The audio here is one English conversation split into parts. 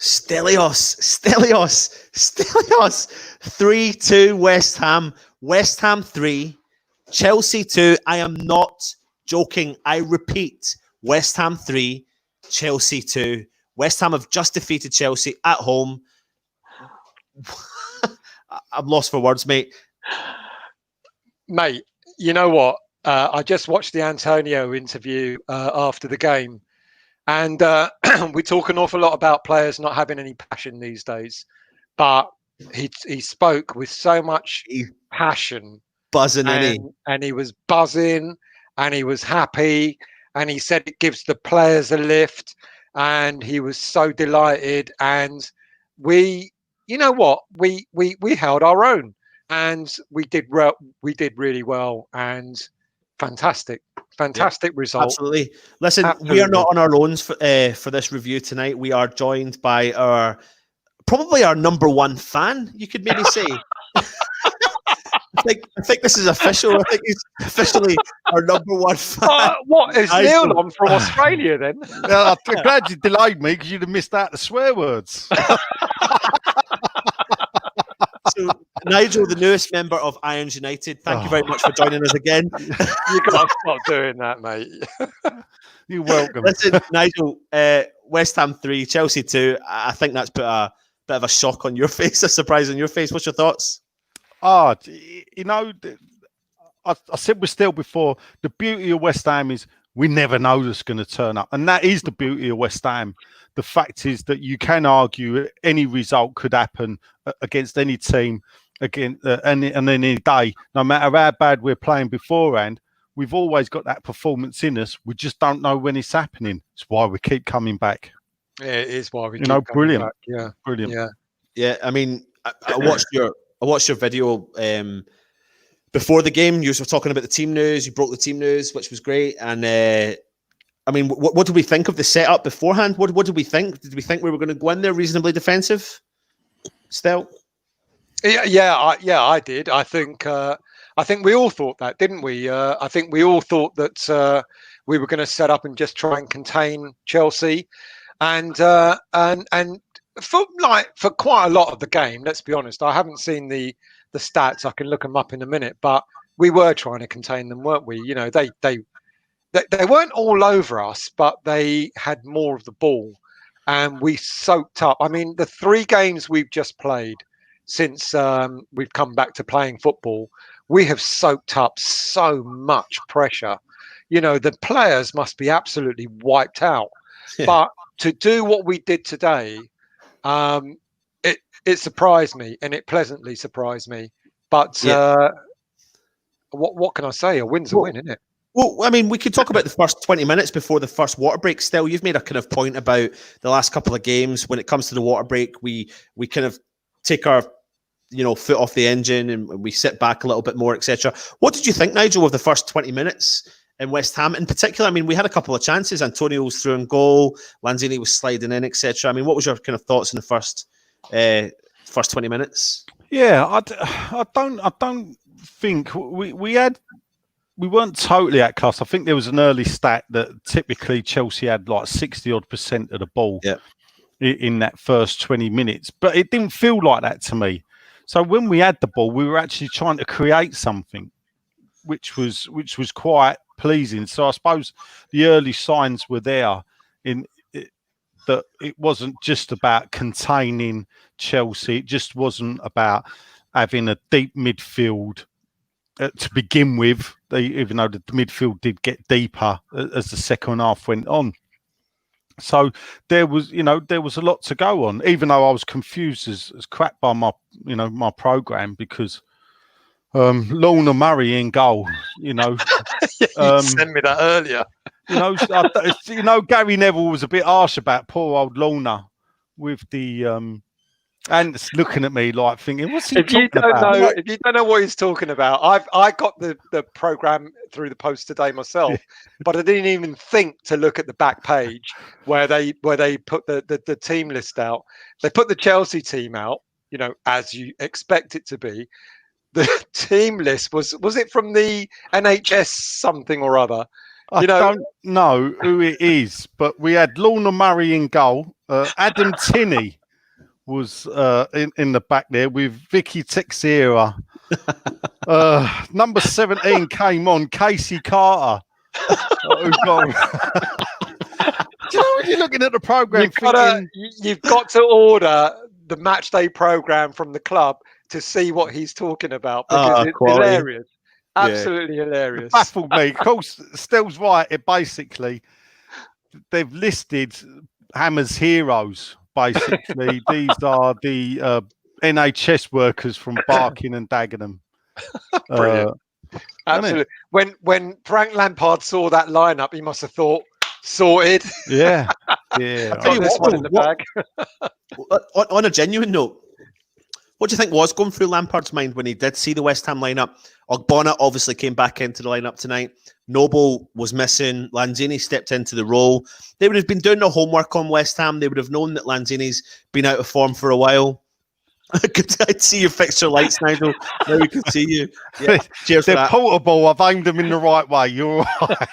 Stelios. 3-2 West Ham. West Ham 3, Chelsea 2. I am not joking. I repeat, West Ham 3, Chelsea 2. West Ham have just defeated Chelsea at home. I'm lost for words, mate. Mate, you know what? I just watched the Antonio interview after the game. And we talk an awful lot about players not having any passion these days. But he spoke with so much passion. Buzzing, and he was buzzing, and he was happy. And he said it gives the players a lift. And he was so delighted. And we, you know what? We held our own. And we did really well. And fantastic result. Absolutely. Listen, we are not on our own for this review tonight. We are joined by probably our number one fan, you could maybe say. I think this is official. I think he's officially our number one fan. What is Neil on from Australia then? I'm glad you delayed me because you'd have missed out the swear words. So, Nigel, the newest member of Irons United, thank you very much for joining us again. You got to stop doing that, mate. You're welcome. Listen, Nigel, West Ham 3, Chelsea 2. I think that's put a bit of a shock on your face, a surprise on your face. What's your thoughts? You know, I said we're still before. The beauty of West Ham is we never know that's going to turn up. And that is the beauty of West Ham. The fact is that you can argue any result could happen against any team, any day. No matter how bad we're playing beforehand, we've always got that performance in us. We just don't know when it's happening. It's why we keep coming back. Yeah, it is why we keep coming brilliant. back. Yeah, brilliant. Yeah. I mean, I watched your video before the game. You were talking about the team news. You broke the team news, which was great. And I mean, what did we think of the setup beforehand? What did we think? Did we think we were going to go in there reasonably defensive? Still, I did. I think we all thought that, didn't we? I think we all thought that we were going to set up and just try and contain Chelsea, and for quite a lot of the game. Let's be honest. I haven't seen the stats. I can look them up in a minute, but we were trying to contain them, weren't we? You know, they weren't all over us, but they had more of the ball, and we soaked up. I mean, the 3 games we've just played since we've come back to playing football, we have soaked up so much pressure. You know, the players must be absolutely wiped out. Yeah. But to do what we did today, it surprised me, and it pleasantly surprised me. But what can I say? A win's a win, isn't it? Well, I mean, we could talk about the first 20 minutes before the first water break. Still, you've made a kind of point about the last couple of games. When it comes to the water break, we kind of take our foot off the engine and we sit back a little bit more, etc. What did you think, Nigel, of the first 20 minutes in West Ham in particular? I mean, we had a couple of chances. Antonio was through and goal. Lanzini was sliding in, etc. I mean, what was your kind of thoughts in the first 20 minutes? Yeah, I don't think we weren't totally at class. I think there was an early stat that typically Chelsea had like 60% of the ball in that first 20 minutes, but it didn't feel like that to me. So when we had the ball, we were actually trying to create something, which was quite pleasing. So I suppose the early signs were there that it wasn't just about containing Chelsea. It just wasn't about having a deep midfield to begin with, even though the midfield did get deeper as the second half went on. So there was a lot to go on, even though I was confused as crap by my program because Lorna Murray in goal, you sent me that earlier. Gary Neville was a bit harsh about poor old Lorna with the and it's looking at me like thinking, what's he talking about? If you don't know what he's talking about, I got the program through the post today myself, but I didn't even think to look at the back page where they put the team list out. They put the Chelsea team out, as you expect it to be. The team list was it from the NHS something or other? I don't know who it is, but we had Lorna Murray in goal. Adam Tinney was in the back there with Vicky Texiera. Number 17 came on, Casey Carter. Who got... Do you know when you're looking at the program, you've got to order the match day program from the club to see what he's talking about, because it's hilarious. Absolutely hilarious. It baffled me. Of course, Stel's right. It basically, they've listed Hammer's heroes. Basically, these are the NHS workers from Barking and Dagenham. Brilliant. Absolutely. When Frank Lampard saw that lineup, he must have thought, sorted. Yeah. Yeah. Got this one in the bag. On a genuine note, what do you think was going through Lampard's mind when he did see the West Ham lineup? Ogbonna obviously came back into the lineup tonight. Noble was missing. Lanzini stepped into the role. They would have been doing their homework on West Ham. They would have known that Lanzini's been out of form for a while. I'd see your fixture lights, Nigel. Now we can see you. Yeah, cheers They're for that. portable. I've aimed them in the right way. You're right.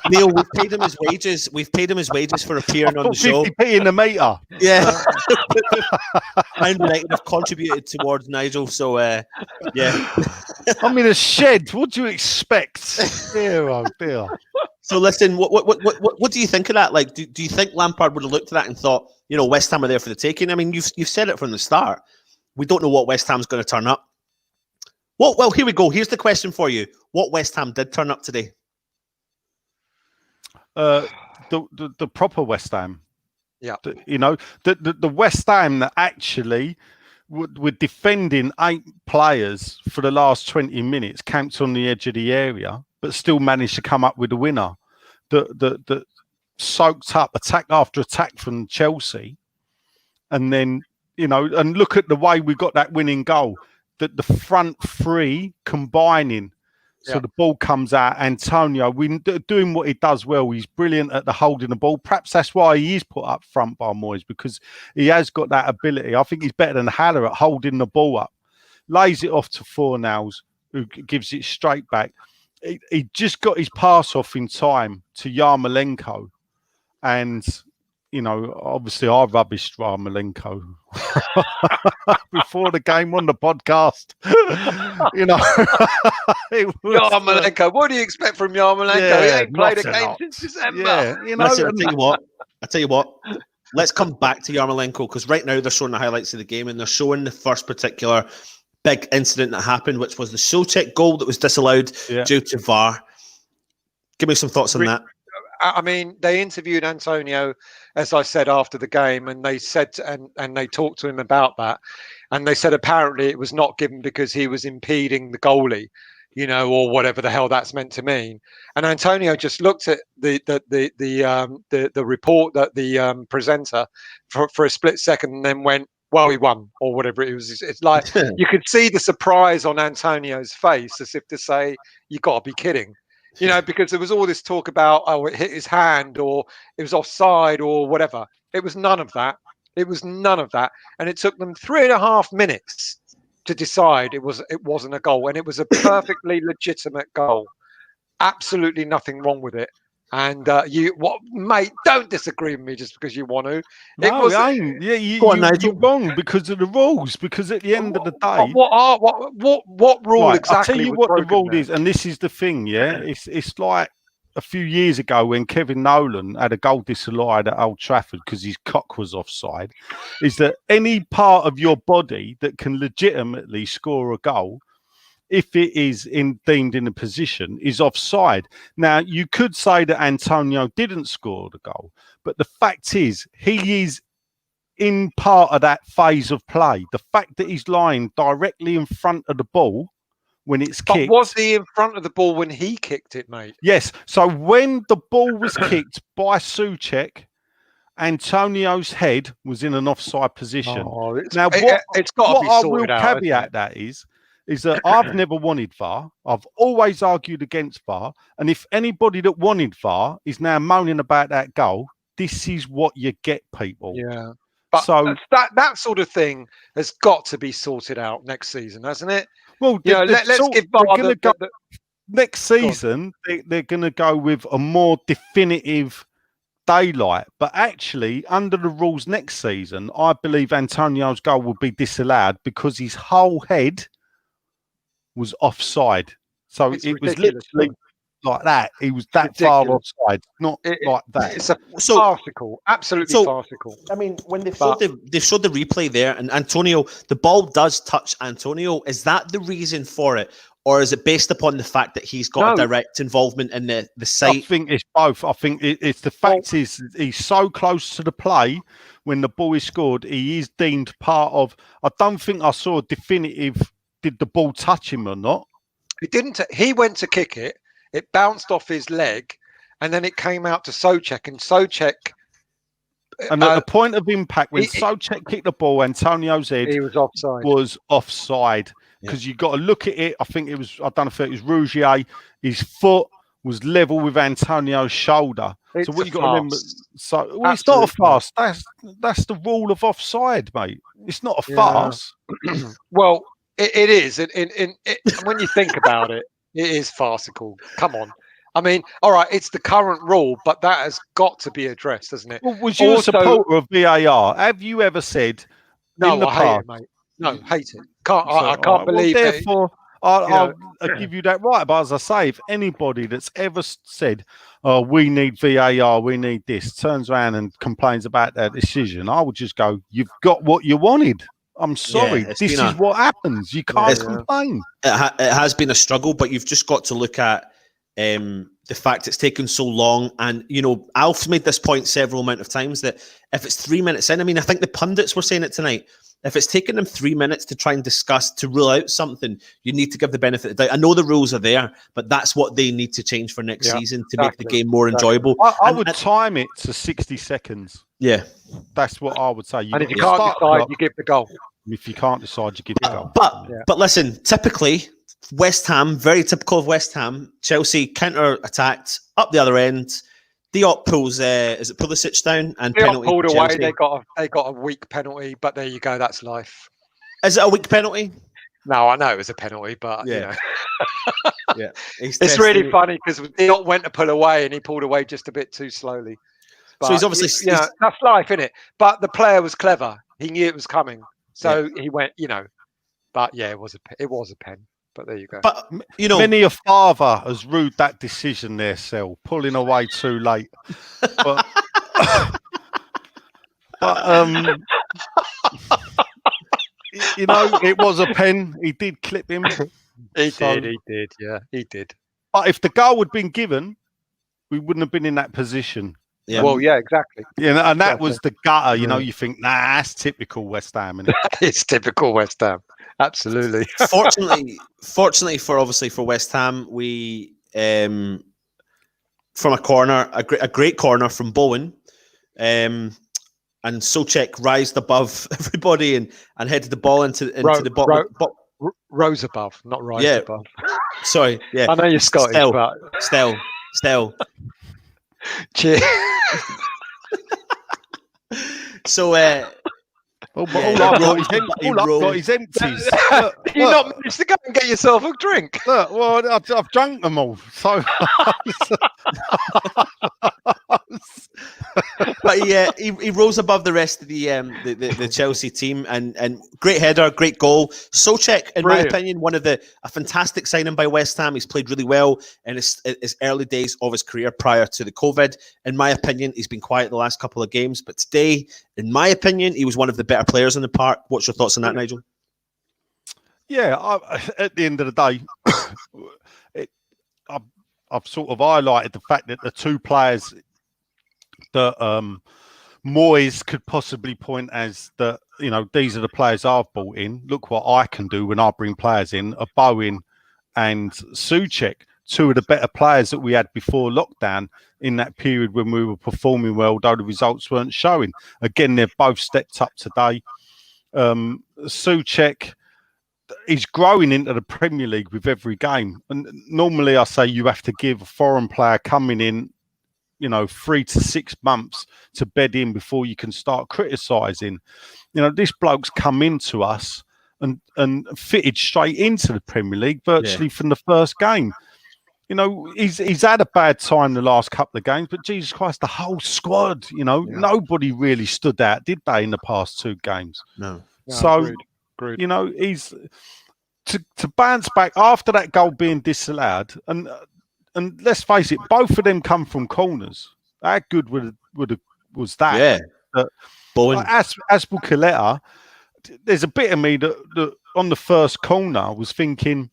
Neil, we've paid him his wages. We've paid him his wages for appearing on the show. 50p in the meter. Yeah. Man United have contributed towards Nigel, so yeah. I'm in a shed. What do you expect? Dear, oh dear. So listen, what do you think of that? Like, do you think Lampard would have looked at that and thought, West Ham are there for the taking? I mean, you've said it from the start. We don't know what West Ham's going to turn up. Well, here we go. Here's the question for you. What West Ham did turn up today? The proper West Ham. Yeah. The West Ham that actually were defending 8 players for the last 20 minutes, camped on the edge of the area, but still managed to come up with a winner. That soaked up attack after attack from Chelsea, and then and look at the way we got that winning goal. That the front three combining, so the ball comes out. Antonio, we doing what he does well. He's brilliant at the holding the ball. Perhaps that's why he is put up front by Moyes, because he has got that ability. I think he's better than Haller at holding the ball up. Lays it off to Fornals, who gives it straight back. He just got his pass off in time to Yarmolenko, and obviously I rubbished Yarmolenko before the game on the podcast. Yarmolenko, what do you expect from Yarmolenko? He ain't played a game since December. Yeah, Listen, I tell you what. Let's come back to Yarmolenko, because right now they're showing the highlights of the game, and they're showing the first particular big incident that happened, which was the Souček goal that was disallowed due to VAR. Give me some thoughts on that. I mean, they interviewed Antonio, as I said, after the game, and they said, and they talked to him about that, and they said apparently it was not given because he was impeding the goalie, or whatever the hell that's meant to mean. And Antonio just looked at the report that the presenter for a split second, and then went, well, he won, or whatever it was. It's like you could see the surprise on Antonio's face, as if to say, "You got to be kidding," because there was all this talk about, oh, it hit his hand, or it was offside, or whatever. It was none of that. It was none of that, and it took them 3.5 minutes to decide it wasn't a goal, and it was a perfectly legitimate goal. Absolutely nothing wrong with it. And mate, don't disagree with me just because you want to. You're wrong because of the rules. Because at the end of the day, what rule exactly? I'll tell you what the rule is, and this is the thing. Yeah, it's like a few years ago when Kevin Nolan had a goal disallowed at Old Trafford because his cock was offside. Is that any part of your body that can legitimately score a goal, if it is deemed in a position, is offside? Now, you could say that Antonio didn't score the goal, but the fact is he is in part of that phase of play. The fact that he's lying directly in front of the ball when it's kicked. But was he in front of the ball when he kicked it, mate? Yes. So when the ball was kicked by Souček, Antonio's head was in an offside position. Now, it's got to be sorted out. I will caveat that is that I've never wanted VAR. I've always argued against VAR. And if anybody that wanted VAR is now moaning about that goal, this is what you get, people. Yeah. But so that sort of thing has got to be sorted out next season, hasn't it? Well, let's give VAR next season they're going to go with a more definitive daylight, but actually under the rules next season, I believe Antonio's goal will be disallowed because his whole head was offside. So It's it was ridiculous, literally like that. He was that far offside, not like that. It's a farcical, absolutely farcical. I mean, when they showed the replay there, and Antonio, the ball does touch Antonio. Is that the reason for it? Or is it based upon the fact that he's got a direct involvement in the site? I think it's both. I think it's the fact is he's so close to the play when the ball is scored. He is deemed part of. I don't think I saw a definitive. Did the ball touch him or not? It didn't. He went to kick it. It bounced off his leg, and then it came out to Souček, and Souček. And at the point of impact, when Souček kicked the ball, Antonio's head was offside. Because you got to look at it. I think it was, I don't know if it was Rougier. His foot was level with Antonio's shoulder. So what you got to remember? So it's not a farce. That's the rule of offside, mate. It's not a farce. Well, it is. When you think about it, it is farcical. Come on. I mean, all right, it's the current rule, but that has got to be addressed, doesn't it? Well, was you a supporter of VAR? Have you ever said no? I hate it, mate. No, hate it. I can't believe it. Therefore, I'll give you that right. But as I say, if anybody that's ever said, "Oh, we need VAR, we need this," turns around and complains about that decision, I would just go, "You've got what you wanted. I'm sorry. This is what happens. You can't complain." It has been a struggle, but you've just got to look at the fact it's taken so long. And, you know, Alf's made this point several amount of times that if it's 3 minutes in, I mean, I think the pundits were saying it tonight, if it's taken them 3 minutes to try and discuss, to rule out something, you need to give the benefit of the doubt. I know the rules are there, but that's what they need to change for next season to make the game more enjoyable. I would time it to 60 seconds. Yeah. That's what I would say. And if you can't decide, you give the goal. If you can't decide, you give the goal. But listen, typically, West Ham, very typical of West Ham, Chelsea counter-attacked up the other end. Diop pulls, is it Pulisic down? And Diop penalty pulled away. They got a weak penalty, but there you go. That's life. Is it a weak penalty? No, I know it was a penalty, but you know. Yeah, it's really funny because Diop went to pull away and he pulled away just a bit too slowly. But, so he's obviously, that's life, isn't it? But the player was clever. He knew it was coming, so he went. You know, but yeah, it was a pen. But there you go. But you know, many a father has rued that decision there, Sel, pulling away too late. But you know, it was a pen. He did clip him. He did. Yeah, he did. But if the goal had been given, we wouldn't have been in that position. Yeah. Well, yeah, exactly. Yeah, and that was the gutter. You know, you think, nah, that's typical West Ham. It's typical West Ham. Absolutely. Fortunately for West Ham, we from a corner, a great corner from Bowen, and Souček rised above everybody and headed the ball into the bottom. Rose above, not rise above. Sorry, yeah. I know you're Scottish, but still. Cheers. So. All I've got is empties. You're not managed to go and get yourself a drink. Look, well, I've drunk them all. So, but yeah, he rose above the rest of the Chelsea team, and great header, great goal. Souček, in my opinion, a fantastic signing by West Ham. He's played really well in his early days of his career prior to the COVID. In my opinion, he's been quiet the last couple of games, but today, in my opinion, he was one of the better players in the park. What's your thoughts on that, Nigel? Yeah, at the end of the day, I've sort of highlighted the fact that the two players that Moyes could possibly point as that, you know, these are the players I've brought in. Look what I can do when I bring players in. Are Bowen and Souček, two of the better players that we had before lockdown in that period when we were performing well, though the results weren't showing. Again, they've both stepped up today. Souček is growing into the Premier League with every game. And normally I say you have to give a foreign player coming in, you know, 3 to 6 months to bed in before you can start criticising. You know, this bloke's come into us and fitted straight into the Premier League virtually from the first game. you know, he's had a bad time the last couple of games, but Jesus Christ, the whole squad, you know, nobody really stood out, did they, in the past 2 games? No. So, agreed. you know, he's to bounce back after that goal being disallowed, and let's face it, both of them come from corners. How good was that? Yeah. Bowen. Azpilicueta, there's a bit of me that on the first corner was thinking,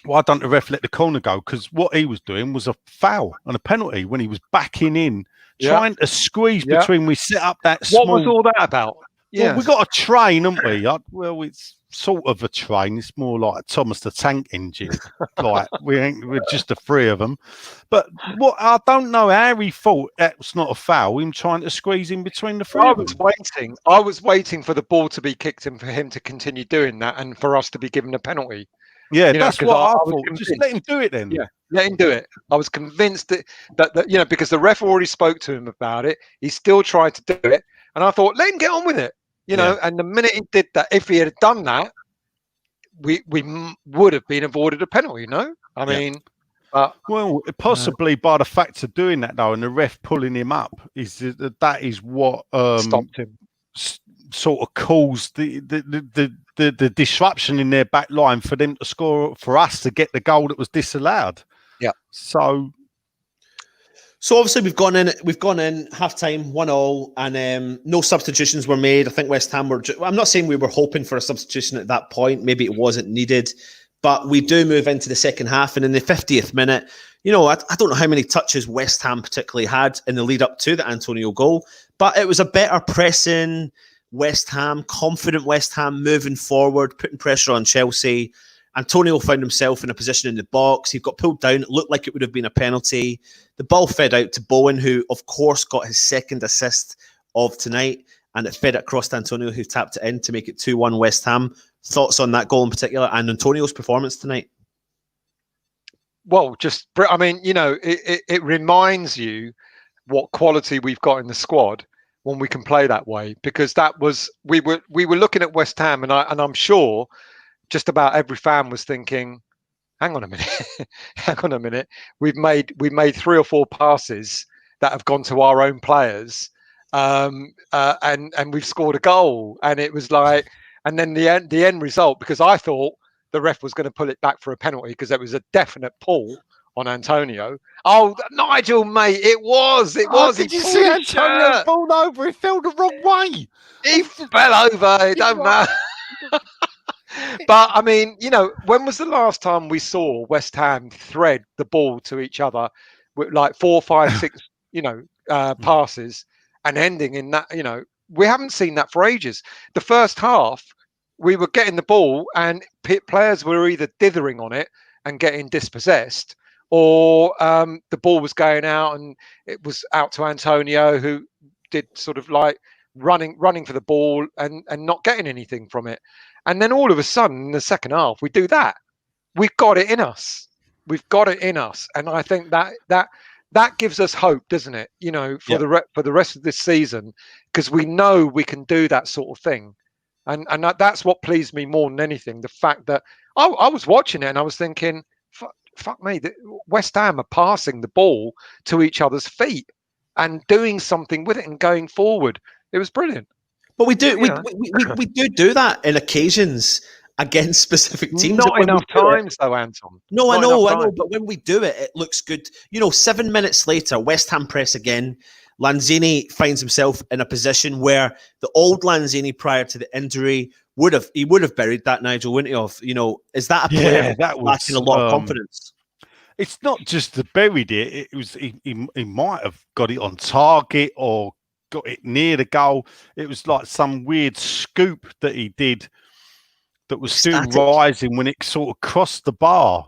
why don't the ref let the corner go? Because what he was doing was a foul and a penalty when he was backing in, trying to squeeze between. We set up that small... What was all that about? Yeah, well, we got a train, haven't we? Well, it's sort of a train. It's more like Thomas the Tank Engine. Like we're just the 3 of them. But what I don't know how he thought that was not a foul. Him trying to squeeze in between the 3 of them. I was waiting for the ball to be kicked and for him to continue doing that, and for us to be given a penalty. Yeah, that's what I thought. Just let him do it then. Yeah, let him do it. I was convinced that you know, because the ref already spoke to him about it, he still tried to do it, and I thought, let him get on with it. You know, and the minute he did that, if he had done that, we would have been avoided a penalty. No, I mean, well, possibly by the fact of doing that though, and the ref pulling him up, that is what stopped him. Sort of caused the disruption in their back line for them to score, for us to get the goal that was disallowed. Yeah. So obviously we've gone in half time 1-1, and no substitutions were made. I think West Ham were. I'm not saying we were hoping for a substitution at that point. Maybe it wasn't needed, but we do move into the second half, and in the 50th minute, you know, I don't know how many touches West Ham particularly had in the lead up to the Antonio goal, but it was a better pressing West Ham, confident West Ham moving forward, putting pressure on Chelsea. Antonio found himself in a position in the box. He got pulled down. It looked like it would have been a penalty. The ball fed out to Bowen, who, of course, got his second assist of tonight, and it fed across to Antonio, who tapped it in to make it 2-1 West Ham. Thoughts on that goal in particular and Antonio's performance tonight? Well, I mean, you know, it reminds you what quality we've got in the squad when we can play that way, because we were looking at West Ham, and I'm sure just about every fan was thinking, hang on a minute, we've made 3 or 4 passes that have gone to our own players, and we've scored a goal, and it was like, and then the end result, because I thought the ref was going to pull it back for a penalty because there was a definite pull on Antonio. Oh, Nigel, mate, it was. Did you see Antonio fall over? He fell the wrong way. He fell over. It don't matter. But I mean, you know, when was the last time we saw West Ham thread the ball to each other with like 4, 5, 6, you know, passes, and ending in that? You know, we haven't seen that for ages. The first half, we were getting the ball, and players were either dithering on it and getting dispossessed, or the ball was going out and it was out to Antonio, who did sort of like running for the ball and not getting anything from it. And then all of a sudden in the second half, we do that. We've got it in us. And I think that gives us hope, doesn't it? You know, for the rest of this season, because we know we can do that sort of thing. And that's what pleased me more than anything. The fact that I was watching it and I was thinking, fuck me, West Ham are passing the ball to each other's feet and doing something with it and going forward. It was brilliant. But we do do that in occasions against specific teams. Not enough times though, Anton. No, I know. But when we do it, it looks good. You know, 7 minutes later, West Ham press again. Lanzini finds himself in a position where the old Lanzini prior to the injury would have buried that, Nigel, wouldn't he? You know, is that a player that was lacking a lot of confidence? It's not just the buried it. It was he might have got it on target or got it near the goal. It was like some weird scoop that he did that was still rising when it sort of crossed the bar.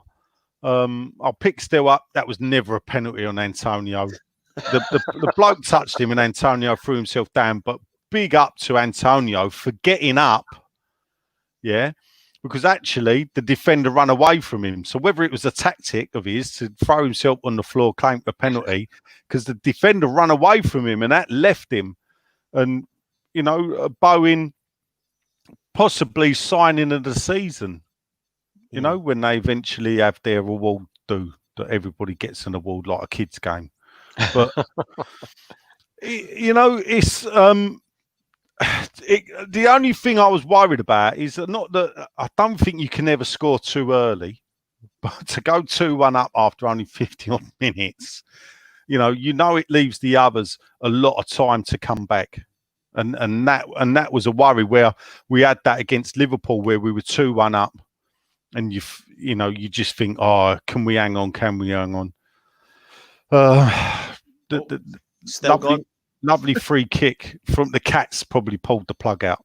I'll pick still up. That was never a penalty on Antonio. The bloke touched him and Antonio threw himself down. But big up to Antonio for getting up. Yeah. Because actually the defender ran away from him. So whether it was a tactic of his to throw himself on the floor, claim a penalty, because the defender ran away from him and that left him. And, you know, Bowen possibly signing of the season, you know, when they eventually have their award due. that everybody gets an award like a kids' game. But you know, it's the only thing I was worried about is not that I don't think you can ever score too early, but to go 2-1 up after only 50 odd minutes, you know it leaves the others a lot of time to come back. And that was a worry where we had that against Liverpool where we were 2-1 up, and you just think, oh, can we hang on? Can we hang on? Lovely free kick from the Cats probably pulled the plug out.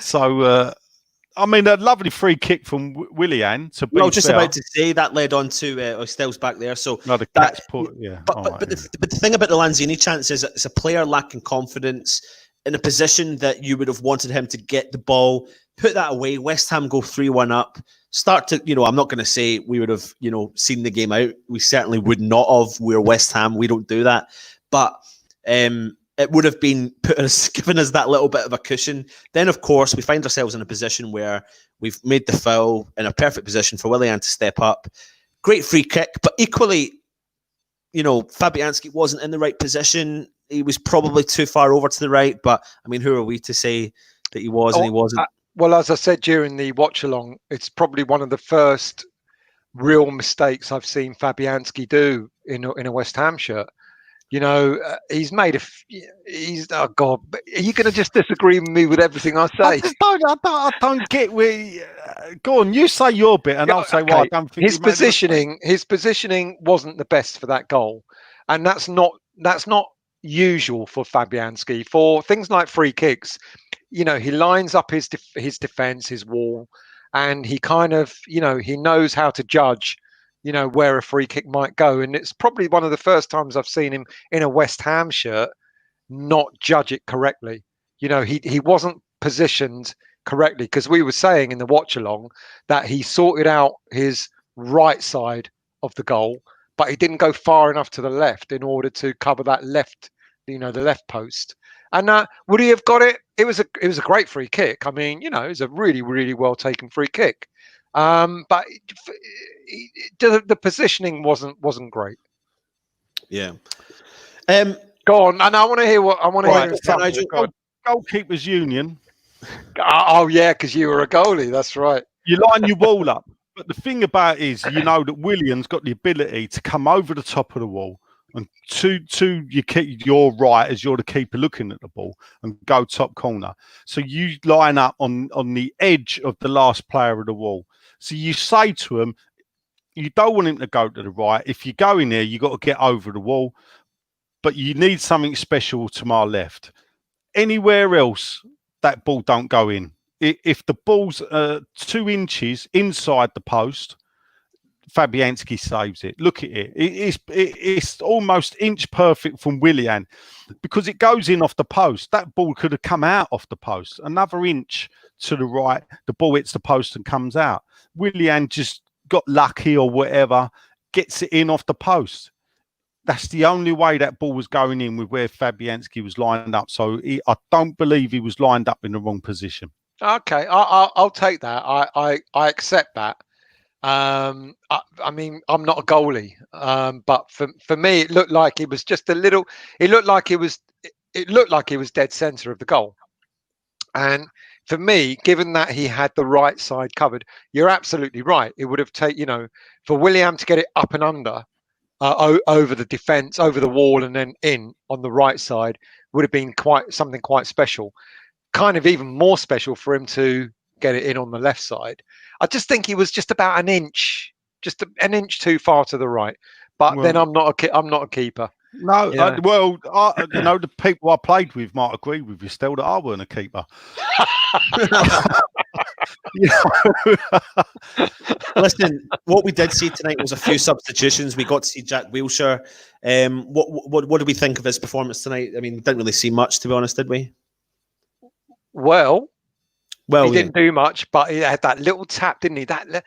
So I mean, a lovely free kick from Willian to be just about to say that led on to Stell's back there. So no, the Cats put, yeah. But the thing about the Lanzini chance is it's a player lacking confidence in a position that you would have wanted him to get the ball, put that away. West Ham go 3-1 up. Start to, I'm not going to say we would have, seen the game out. We certainly would not have. We're West Ham. We don't do that. But it would have been given us that little bit of a cushion. Then, of course, we find ourselves in a position where we've made the foul in a perfect position for Willian to step up. Great free kick, but equally, Fabianski wasn't in the right position. He was probably too far over to the right. But, I mean, who are we to say that he was and he wasn't? Well, as I said during the watch-along, it's probably one of the first real mistakes I've seen Fabianski do in a West Ham shirt. He's made oh God, are you going to just disagree with me with everything I say? I don't get where. Go on, you say your bit, and I'll say why I don't think his positioning wasn't the best for that goal, and that's not usual for Fabianski. For things like free kicks, he lines up his defense, his wall, and he kind of, he knows how to judge where a free kick might go. And it's probably one of the first times I've seen him in a West Ham shirt not judge it correctly. He wasn't positioned correctly, because we were saying in the watch along that he sorted out his right side of the goal, but he didn't go far enough to the left in order to cover that left, the left post. And would he have got it? It was a great free kick. I mean, it was a really, really well taken free kick. But the positioning wasn't great. Yeah. Go on, and I want to hear what I want to hear. Goalkeepers Union. Oh yeah, because you were a goalie. That's right. You line your wall up, but the thing about it is, that Willian's got the ability to come over the top of the wall and to your right as you're the keeper looking at the ball and go top corner. So you line up on the edge of the last player of the wall. So you say to him, you don't want him to go to the right. If you go in there, you got to get over the wall, but you need something special to my left. Anywhere else, that ball don't go in. If the ball's 2 inches inside the post, Fabianski saves it. Look at it. It's almost inch perfect from Willian, because it goes in off the post. That ball could have come out off the post. Another inch to the right, the ball hits the post and comes out. Willian just got lucky or whatever, gets it in off the post. That's the only way that ball was going in, with where Fabianski was lined up. So I don't believe he was lined up in the wrong position. Okay, I'll take that. I accept that. I mean, I'm not a goalie, but for me, it looked like he was just a little. It looked like he was dead center of the goal. And for me, given that he had the right side covered, you're absolutely right. It would have taken, for Willian to get it up and under, over the defense, over the wall, and then in on the right side would have been something quite special. Kind of even more special for him to get it in on the left side. I just think he was just about an inch too far to the right. But then I'm not a keeper. No, the people I played with might agree with you still that I weren't a keeper. Listen, what we did see tonight was a few substitutions. We got to see Jack Wilshere. What did we think of his performance tonight? I mean, we didn't really see much, to be honest, did we? Well, he didn't do much, but he had that little tap, didn't he? That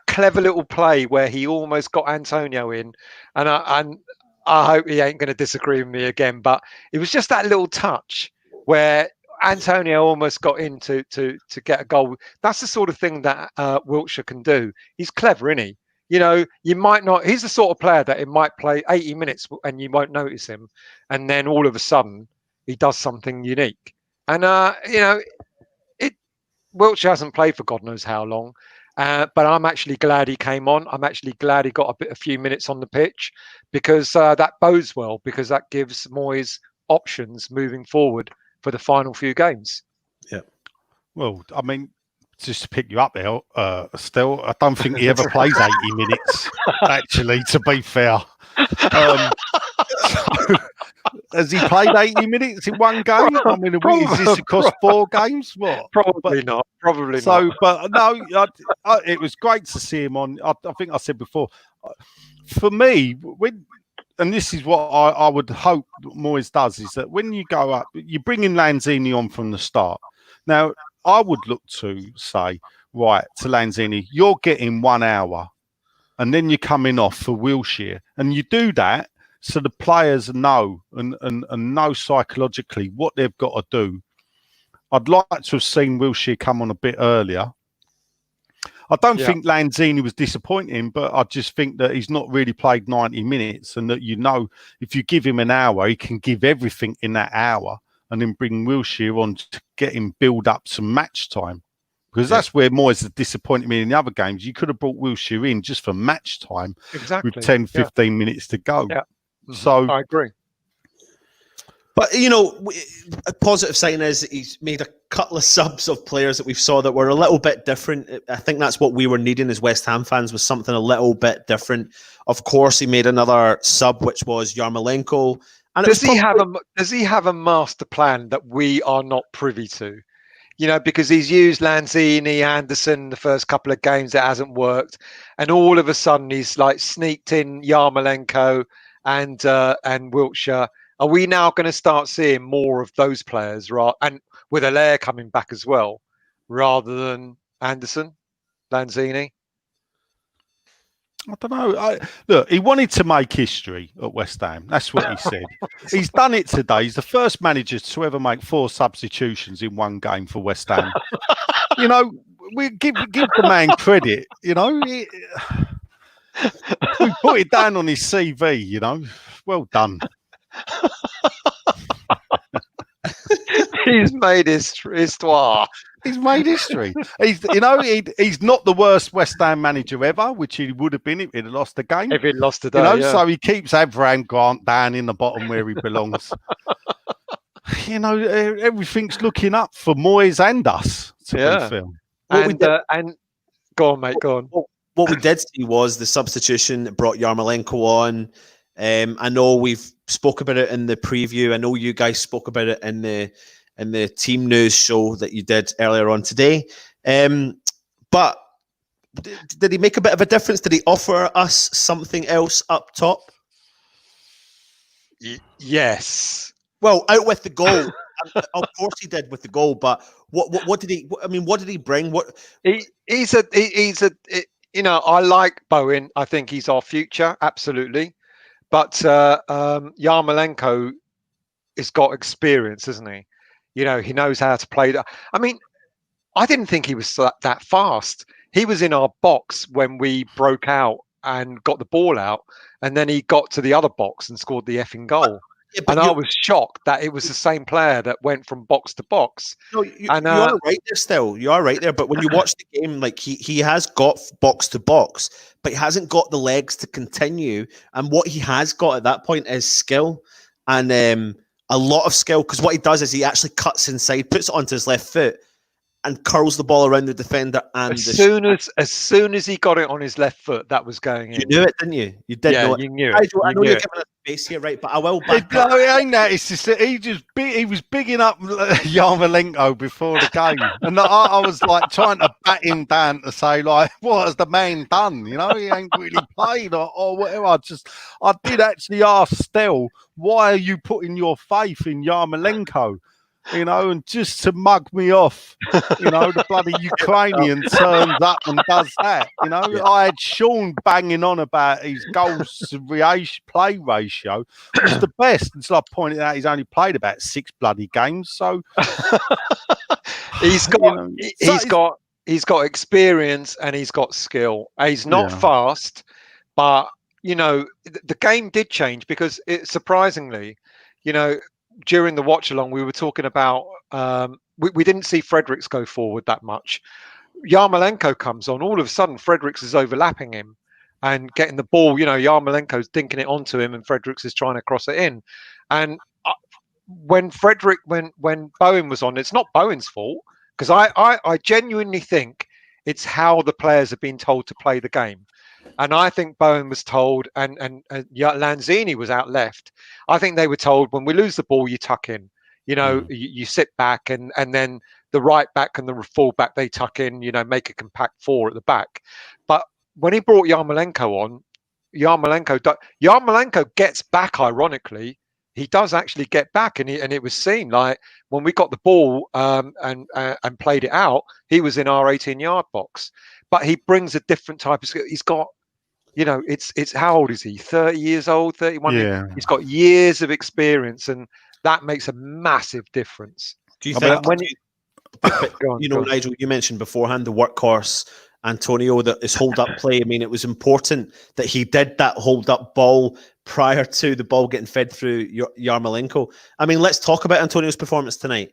clever little play where he almost got Antonio in, and I hope he ain't going to disagree with me again. But it was just that little touch where Antonio almost got in to get a goal. That's the sort of thing that Wiltshire can do. He's clever, isn't he? You know, you might not. He's the sort of player that it might play 80 minutes and you won't notice him, and then all of a sudden he does something unique. And you know, Wiltshire hasn't played for God knows how long, but I'm actually glad he came on. I'm actually glad he got a few minutes on the pitch, because that bodes well, because that gives Moyes options moving forward for the final few games. Yeah. Well, I mean, just to pick you up there, still, I don't think he ever plays 80 minutes, actually, to be fair. So, has he played 80 minutes in one game? I mean, is this across 4 games? What? Probably not. Probably not. But no, it was great to see him on. I think I said before, for me, and this is what I would hope Moyes does, is that when you go up, you bring in Lanzini on from the start. Now, I would look to say, right, to Lanzini, you're getting 1 hour, and then you're coming off for Wiltshire, and you do that so the players know and know psychologically what they've got to do. I'd like to have seen Wiltshire come on a bit earlier. I don't think Lanzini was disappointing, but I just think that he's not really played 90 minutes, and that, you know, if you give him an hour, he can give everything in that hour, and then bring Wiltshire on to get him build up some match time. Because that's where Moyes has disappointed me in the other games. You could have brought Wiltshire in just for match time, with 10, 15 minutes to go. Yeah. So I agree. But, you know, a positive sign is that he's made a couple of subs of players that we've saw that were a little bit different. I think that's what we were needing as West Ham fans, was something a little bit different. Of course, he made another sub, which was Yarmolenko. And does he have a master plan that we are not privy to? You know, because he's used Lanzini, Anderson the first couple of games, it hasn't worked, and all of a sudden he's like sneaked in Yarmolenko and Wiltshire. Are we now going to start seeing more of those players, right? And with Allaire coming back as well, rather than Anderson, Lanzini? I don't know. Look, he wanted to make history at West Ham. That's what he said. He's done it today. He's the first manager to ever make 4 substitutions in one game for West Ham. You know, we give the man credit. You know, we put it down on his CV. You know, well done. He's made histoire. He's made history. He's not the worst West Ham manager ever, which he would have been if he'd lost the game. If he'd lost today, so he keeps Avram Grant down in the bottom where he belongs. You know, everything's looking up for Moyes and us. To be fair. And go on, mate. Go on. What we did see was the substitution that brought Yarmolenko on. I know we've spoke about it in the preview. I know you guys spoke about it in the team news show that you did earlier on today. But did he make a bit of a difference? Did he offer us something else up top? Yes. Well, out with the goal. Of course he did with the goal. But what did he? I mean, what did he bring? He's a you know, I like Bowen. I think he's our future, absolutely. But Yarmolenko has got experience, isn't he? You know, he knows how to play that. I mean, I didn't think he was that fast. He was in our box when we broke out and got the ball out, and then he got to the other box and scored the effing goal. And I was shocked that it was the same player that went from box to box. No, you are right there still. You are right there. But when you watch the game, like he has got box to box, but he hasn't got the legs to continue. And what he has got at that point is skill, and a lot of skill. Because what he does is he actually cuts inside, puts it onto his left foot, and curls the ball around the defender. And as soon as he got it on his left foot, that was going in. You knew it, didn't you? You did know it. You knew it. I know you're giving us space here, right? But I will back up. No, it ain't that. It's just that he was bigging up Yarmolenko before the game, and I was like trying to bat him down to say, like, what has the man done? You know, he ain't really played or whatever. I did actually ask Stell, why are you putting your faith in Yarmolenko? you know, and just to mug me off, you know, the bloody Ukrainian turns up and does that. You know, I had Sean banging on about his goals to play ratio was the best until I pointed out he's only played about 6 bloody games. So he's got he's got experience and he's got skill. He's not fast, but you know, the game did change because surprisingly, you know, during the watch along, we were talking about we didn't see Fredericks go forward that much. Yarmolenko comes on, all of a sudden Fredericks is overlapping him and getting the ball. You know, Yarmolenko's dinking it onto him, and Fredericks is trying to cross it in. And when Bowen was on, it's not Bowen's fault, because I genuinely think it's how the players have been told to play the game. And I think Bowen was told, and Lanzini was out left. I think they were told, when we lose the ball, you tuck in. You know, you sit back, and then the right back and the full back, they tuck in. You know, make a compact 4 at the back. But when he brought Yarmolenko on, Yarmolenko gets back. Ironically, he does actually get back, and it was seen, like when we got the ball and played it out, he was in our 18-yard box. But he brings a different type of skill. He's got, you know, it's how old is he? 30 years old, 31. Yeah. He's got years of experience, and that makes a massive difference. Do you think Nigel, you mentioned beforehand the workhorse Antonio, that his hold up play? I mean, it was important that he did that hold up ball prior to the ball getting fed through Yarmolenko. I mean, let's talk about Antonio's performance tonight.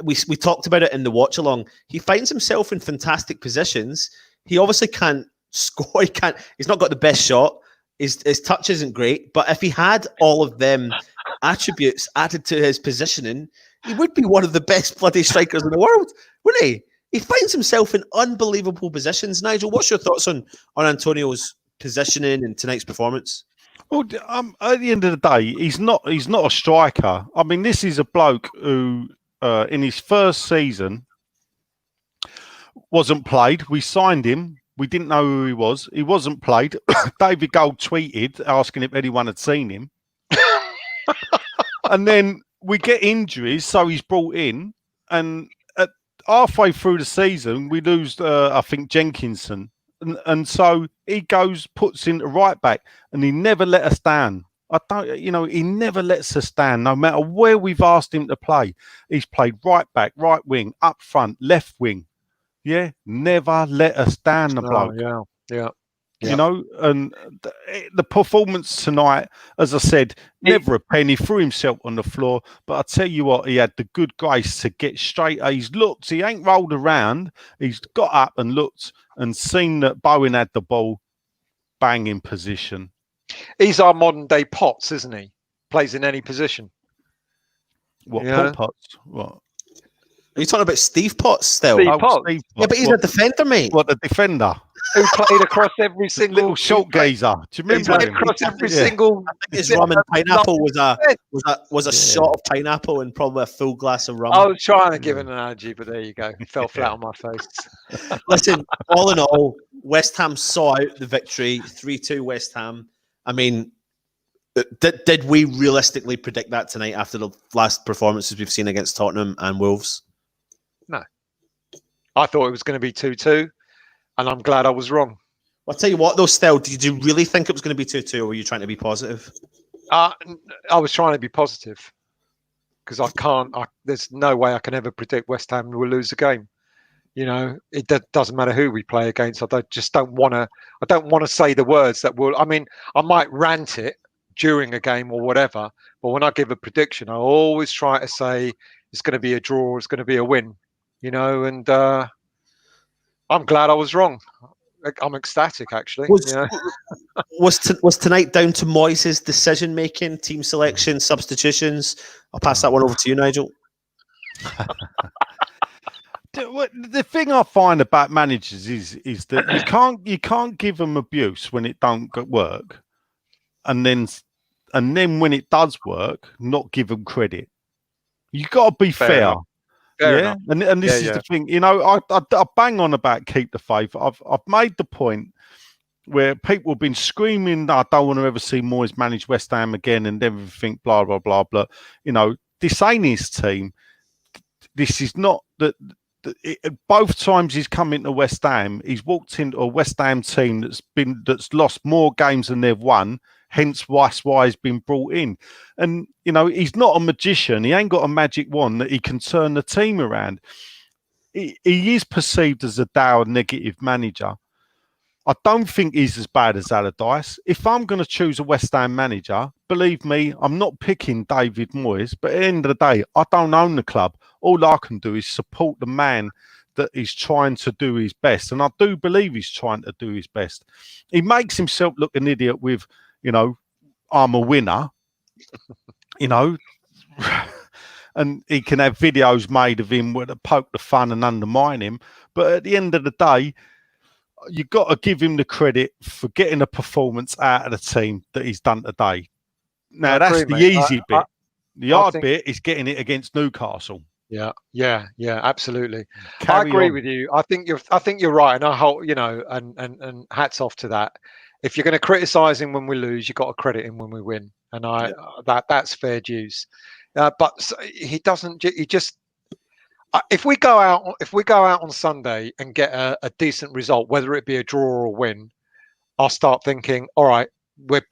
We talked about it in the watch along. He finds himself in fantastic positions. He obviously can't score. He's not got the best shot. His touch isn't great. But if he had all of them attributes added to his positioning, he would be one of the best bloody strikers in the world, wouldn't he? He finds himself in unbelievable positions. Nigel, what's your thoughts on Antonio's positioning and tonight's performance? Well, at the end of the day, he's not a striker. I mean, this is a bloke who, in his first season, wasn't played. We signed him. We didn't know who he was. He wasn't played. David Gold tweeted asking if anyone had seen him. And then we get injuries, so he's brought in. And halfway through the season, we lose, I think, Jenkinson. And so he puts in the right back, and he never let us down. He never lets us down, no matter where we've asked him to play. He's played right back, right wing, up front, left wing. Yeah, never let us down, the bloke. Yeah. You know, and the performance tonight, as I said, never a penny, threw himself on the floor. But I tell you what, he had the good grace to get straight. He's looked, he ain't rolled around. He's got up and looked and seen that Bowen had the ball, bang in position. He's our modern day Potts, isn't he? Plays in any position. What, Potts? What? Are you talking about Steve Potts still? Steve Potts. Steve Potts. Yeah, but he's a defender, mate. What, the defender? Who played across every single little short geezer. Do you remember him? Across every single. I think his rum and pineapple was a shot of pineapple and probably a full glass of rum. I was trying to give an analogy, but there you go. It fell flat on my face. Listen, all in all, West Ham saw out the victory, 3-2 West Ham. I mean, did we realistically predict that tonight after the last performances we've seen against Tottenham and Wolves? No. I thought it was going to be 2-2, and I'm glad I was wrong. I'll tell you what, though, Stel, did you really think it was going to be 2-2, or were you trying to be positive? I was trying to be positive, because there's no way I can ever predict West Ham will lose a game. You know, it doesn't matter who we play against. I don't want to say the words that will. I mean, I might rant it during a game or whatever, but when I give a prediction, I always try to say it's going to be a draw, it's going to be a win. You know, and I'm glad I was wrong. I'm ecstatic, actually. Was tonight down to Moyes' decision making, team selection, substitutions? I'll pass that one over to you, Nigel. The thing I find about managers is that you can't give them abuse when it don't work, and then when it does work, not give them credit. You got to be fair. Yeah, and this is the thing. You know, I bang on about keep the faith. I've made the point where people have been screaming, I don't want to ever see Moyes manage West Ham again, and everything, blah blah blah blah. You know, this ain't his team. this is not that. Both times he's come into West Ham, he's walked into a West Ham team that's lost more games than they've won. Hence why he's been brought in. And he's not a magician. He ain't got a magic wand that he can turn the team around. He is perceived as a dour, negative manager. I don't think he's as bad as Allardyce. If I'm going to choose a West Ham manager, believe me, I'm not picking David Moyes. But at the end of the day, I don't own the club. All I can do is support the man that is trying to do his best. And I do believe he's trying to do his best. He makes himself look an idiot with, I'm a winner, and he can have videos made of him where they poke the fun and undermine him. But at the end of the day, you've got to give him the credit for getting a performance out of the team that he's done today. Now, that's the easy bit. The hard bit is getting it against Newcastle. Yeah, absolutely. I agree with you. I think you're right, and I hope and hats off to that. If you're going to criticise him when we lose, you've got to credit him when we win, and that's fair dues. But he doesn't. He just. If we go out on Sunday and get a decent result, whether it be a draw or a win, I'll start thinking, all right, we're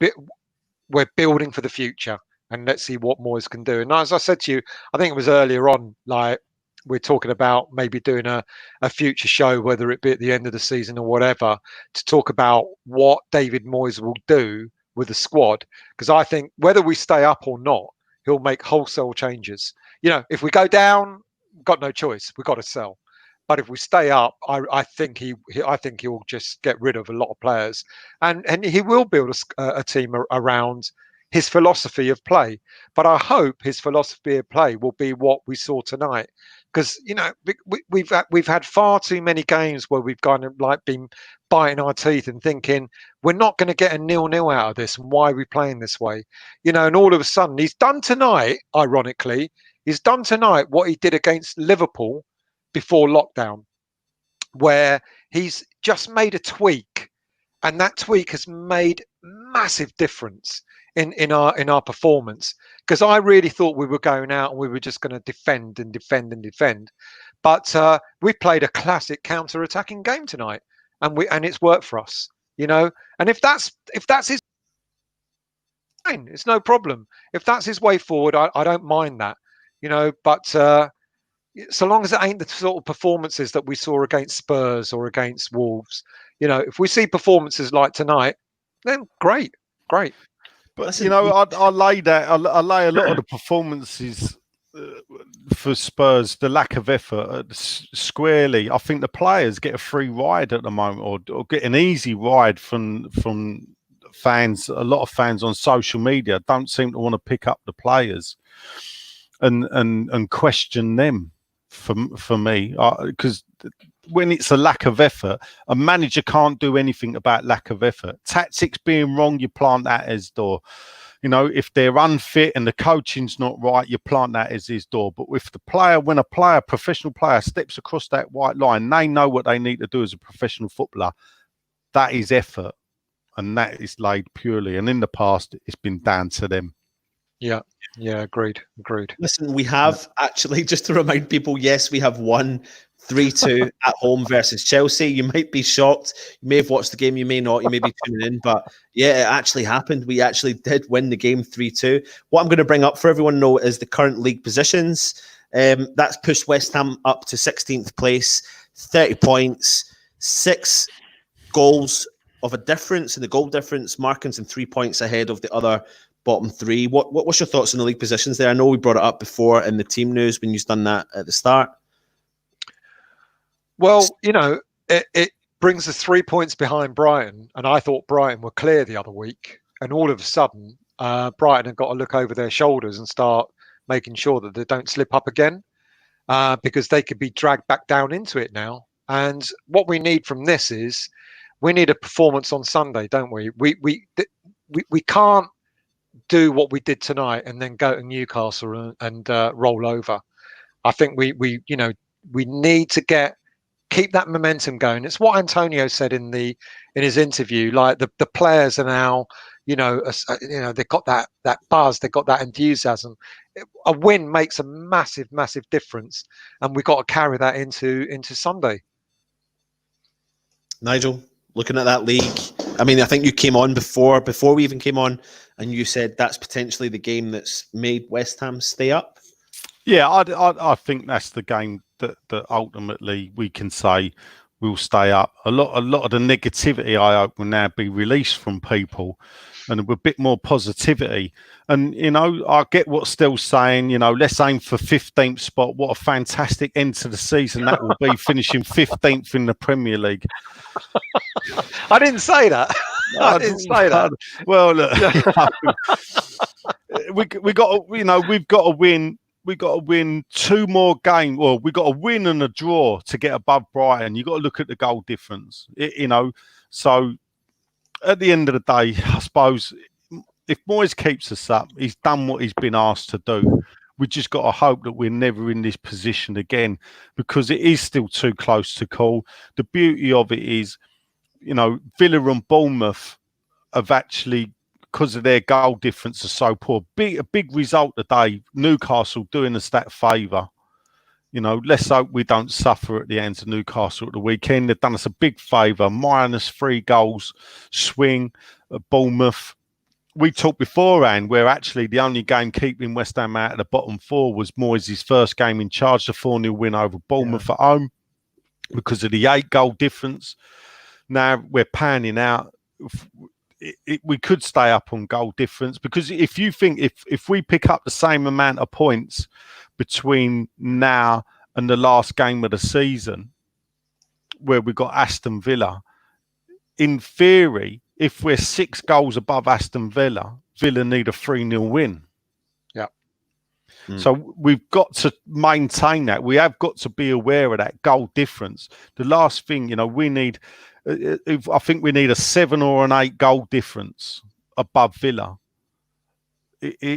building for the future, and let's see what Moyes can do. And as I said to you, I think it was earlier on, like we're talking about maybe doing a future show, whether it be at the end of the season or whatever, to talk about what David Moyes will do with the squad. Because I think whether we stay up or not, he'll make wholesale changes. If we go down, got no choice. We've got to sell. But if we stay up, I think he'll just get rid of a lot of players, and he will build a team around his philosophy of play. But I hope his philosophy of play will be what we saw tonight, because we've had far too many games where we've kind of like been biting our teeth and thinking we're not going to get a 0-0 out of this, and why are we playing this way? And all of a sudden he's done tonight. Ironically, he's done tonight what he did against Liverpool before lockdown, where he's just made a tweak, and that tweak has made massive difference in our performance. Because I really thought we were going out and we were just going to defend and defend and defend, but we played a classic counter-attacking game tonight, and it's worked for us, And if that's his, fine, it's no problem. If that's his way forward, I don't mind that, But so long as it ain't the sort of performances that we saw against Spurs or against Wolves, if we see performances like tonight, then great. But listen, I lay a lot of the performances for Spurs, the lack of effort, squarely. I think the players get a free ride at the moment, or get an easy ride from fans. A lot of fans on social media don't seem to want to pick up the players and question them. For me, because when it's a lack of effort, a manager can't do anything about lack of effort. Tactics being wrong, you plant that at his door. If they're unfit and the coaching's not right, you plant that as his door. But with the player, when a professional player steps across that white line, they know what they need to do as a professional footballer. That is effort, and that is laid purely. And in the past, it's been down to them. Yeah, agreed. Listen, we have actually, just to remind people, yes, we have won 3-2 at home versus Chelsea. You might be shocked. You may have watched the game, you may not. You may be tuning in, but yeah, it actually happened. We actually did win the game 3-2. What I'm going to bring up for everyone to know is the current league positions. That's pushed West Ham up to 16th place, 30 points, 6 goals of a difference in the goal difference. Markinson 3 points ahead of the other bottom 3. What's your thoughts on the league positions there? I know we brought it up before in the team news when you've done that at the start. Well, it brings us 3 points behind Brighton, and I thought Brighton were clear the other week, and all of a sudden Brighton have got to look over their shoulders and start making sure that they don't slip up again, because they could be dragged back down into it now. And what we need from this is we need a performance on Sunday, don't we? We can't do what we did tonight and then go to Newcastle and roll over. I think we need to keep that momentum going. It's what Antonio said in his interview. Like the players are now you know, they've got that buzz, they've got that enthusiasm. A win makes a massive difference, and we've got to carry that into Sunday. Nigel, looking at that league, I mean, I think you came on before we even came on, and you said that's potentially the game that's made West Ham stay up. Yeah, I think that's the game that ultimately we can say will stay up. A lot of the negativity, I hope, will now be released from people, and a bit more positivity. And you know, I get what Stel's saying. You know, let's aim for 15th spot. What a fantastic end to the season that will be, finishing 15th in the Premier League. I didn't say that. I didn't say that. Well, look, we got to, you know, we've got to win. We got to win 2 more games. Well, we got to win and a draw to get above Brighton. You got to look at the goal difference. You know, so at the end of the day, I suppose if Moyes keeps us up, he's done what he's been asked to do. We just got to hope that we're never in this position again, because it is still too close to call. The beauty of it is, you know, Villa and Bournemouth have actually, because of their goal difference, are so poor. A big result today. Newcastle doing us that favour. You know, let's hope we don't suffer at the hands of Newcastle at the weekend. They've done us a big favour. -3 goals swing at Bournemouth. We talked beforehand where actually the only game keeping West Ham out of the bottom 4 was Moyes' first game in charge, the 4-0 win over Bournemouth at home, because of the 8-goal difference. Now we're panning out. We could stay up on goal difference, because if you think if we pick up the same amount of points between now and the last game of the season, where we got Aston Villa, in theory, if we're 6 goals above Aston Villa, Villa need a 3-0 win. Yeah. So we've got to maintain that. We have got to be aware of that goal difference. The last thing, you know, we need, I think we need a 7 or an 8 goal difference above Villa.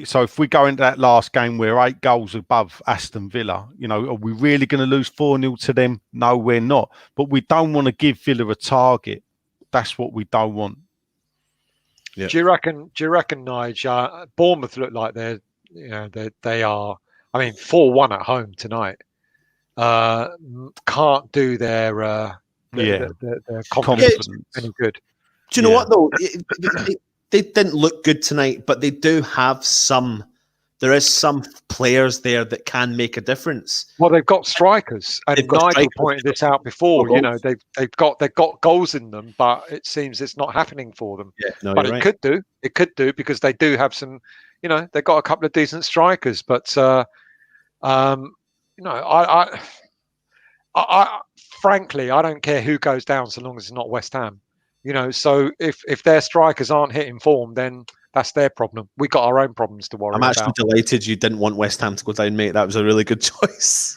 So if we go into that last game, we're 8 goals above Aston Villa. You know, are we really going to lose 4-0 to them? No, we're not. But we don't want to give Villa a target. That's what we don't want. Yeah. Do you reckon, Nigel, Bournemouth look like they are? I mean, 4-1 at home tonight. Can't do their confidence any good. Do you know what though? They didn't look good tonight, but they do have some. There is some players there that can make a difference. Well, they've got strikers, and Nigel pointed this out before. You know, they've got goals in them, but it seems it's not happening for them. Yeah, no, but it could do. It could do, because they do have some. You know, they've got a couple of decent strikers, but you know, I frankly, I don't care who goes down so long as it's not West Ham. You know, so if their strikers aren't hitting form, then that's their problem. We got our own problems to worry about. I'm actually delighted you didn't want West Ham to go down, mate. That was a really good choice.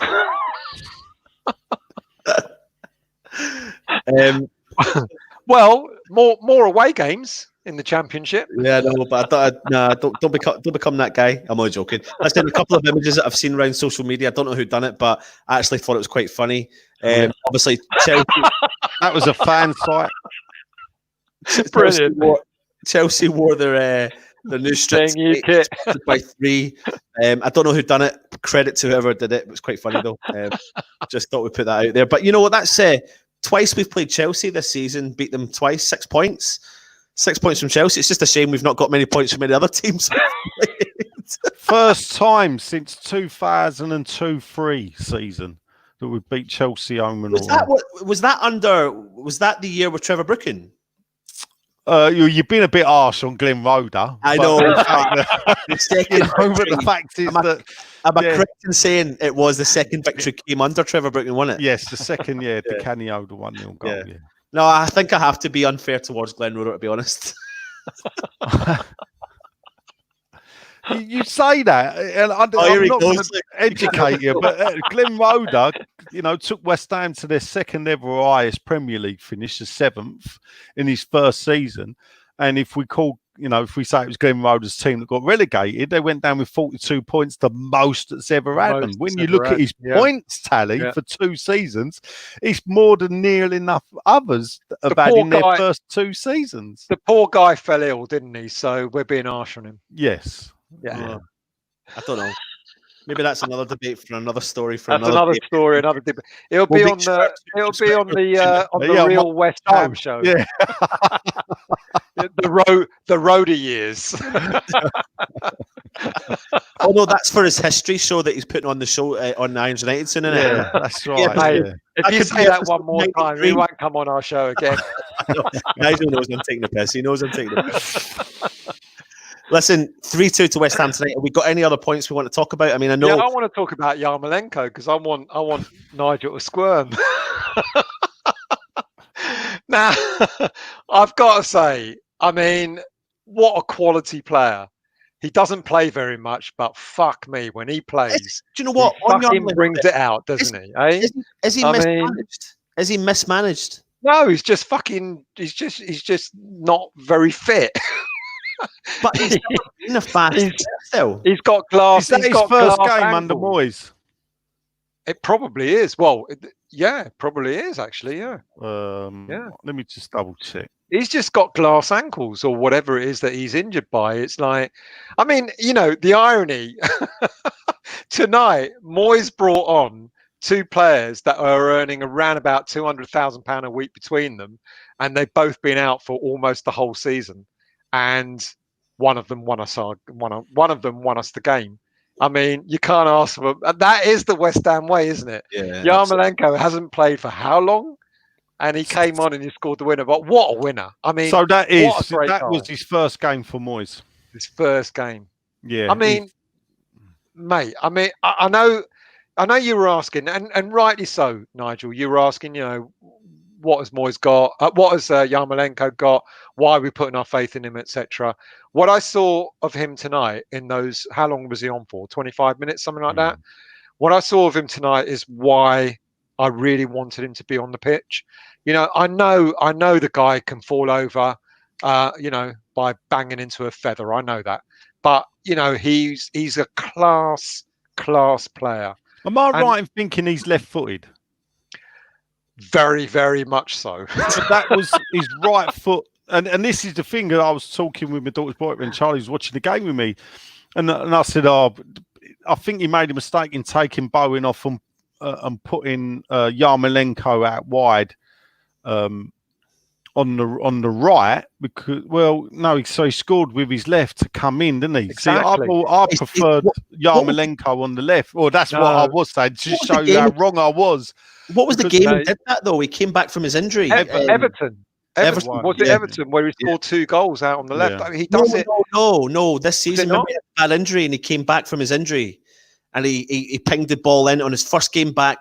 Well, more away games in the Championship. Yeah, no, but I thought, don't become that guy. I'm only joking. I've seen a couple of images that I've seen around social media. I don't know who done it, but I actually thought it was quite funny. Obviously, Chelsea. That was a fan site. Brilliant. Chelsea wore their new strips by 3. I don't know who done it. Credit to whoever did it. It was quite funny though. Just thought we'd put that out there. But you know what? That's twice we've played Chelsea this season. Beat them twice. 6 points. 6 points from Chelsea. It's just a shame we've not got many points from any other teams. First time since 2002-03 season that we beat Chelsea home and all. Was that the year with Trevor Brooken? You've been a bit harsh on Glenn Roeder. I know. The second the fact is that am I correct in saying it was the second victory came under Trevor Brooken, wasn't it? Yes, the second year, the Canio, the 1-0 goal. Yeah. No, I think I have to be unfair towards Glenn Roeder, to be honest. You say that, and I'm not going to educate you, but Glenn Roeder, you know, took West Ham to their second ever highest Premier League finish, the 7th in his first season. And if we call if we say it was Glenn Roder's team that got relegated, they went down with 42 points, the most that's ever happened. When you look at his points tally for 2 seasons, it's more than nearly enough others that have had in their first 2 seasons. The poor guy fell ill, didn't he? So we're being harsh on him. Yes. Yeah. I don't know. Maybe that's another debate for another story. Another debate. It'll be on the real West Ham show. Yeah. the Roder years. Oh no, that's for his history show that he's putting on the show on Irons United, isn't it? Yeah, that's right. Mate, if you say that one more time, he won't come on our show again. Nigel knows I'm taking the piss. He knows I'm taking the piss. Listen, 3-2 to West Ham tonight. Have we got any other points we want to talk about? I mean, I know. Yeah, I want to talk about Yarmolenko because I want Nigel to squirm. Now, I've got to say, I mean, what a quality player. He doesn't play very much, but fuck me, when he plays, do you know what? He fucking brings it out, doesn't he? Eh? Is he mismanaged? Is he mismanaged? No, he's just not very fit. But he's in a fast still. He's got glass. Is that his first game under Moyes? It probably is. Well, yeah, probably is actually. Yeah. Let me just double check. He's just got glass ankles or whatever it is that he's injured by. It's like, I mean, the irony. Tonight, Moyes brought on 2 players that are earning around about £200,000 a week between them, and they've both been out for almost the whole season. And one of them won us the game. I mean, you can't ask for that. Is the West Ham way, isn't it? Yeah. Yarmolenko hasn't played for how long, and he came on and he scored the winner. But what a winner! I mean, so that was his first game for Moyes. His first game. Yeah. I mean, mate. I mean, I know you were asking, and rightly so, Nigel. You were asking, what has Moyes got? What has Yarmolenko got? Why are we putting our faith in him, etc. What I saw of him tonight in those, how long was he on for? 25 minutes, something like that. What I saw of him tonight is why I really wanted him to be on the pitch. I know the guy can fall over, by banging into a feather. I know that, but he's a class player. Am I right in thinking he's left-footed? Very, very much so. So that was his right foot. And this is the thing that I was talking with my daughter's boyfriend, Charlie, was watching the game with me. And I said, I think he made a mistake in taking Bowen off and putting Yarmolenko out wide on the right. Because, so he scored with his left to come in, didn't he? Exactly. See, I preferred Yarmolenko on the left. Or that's what I was saying, to show you how wrong I was. What was the game he did that, though? He came back from his injury. Everton. Was it Everton where he scored 2 goals out on the left? I mean, he does it. No. This season, he had a bad injury and he came back from his injury. And he pinged the ball in on his first game back,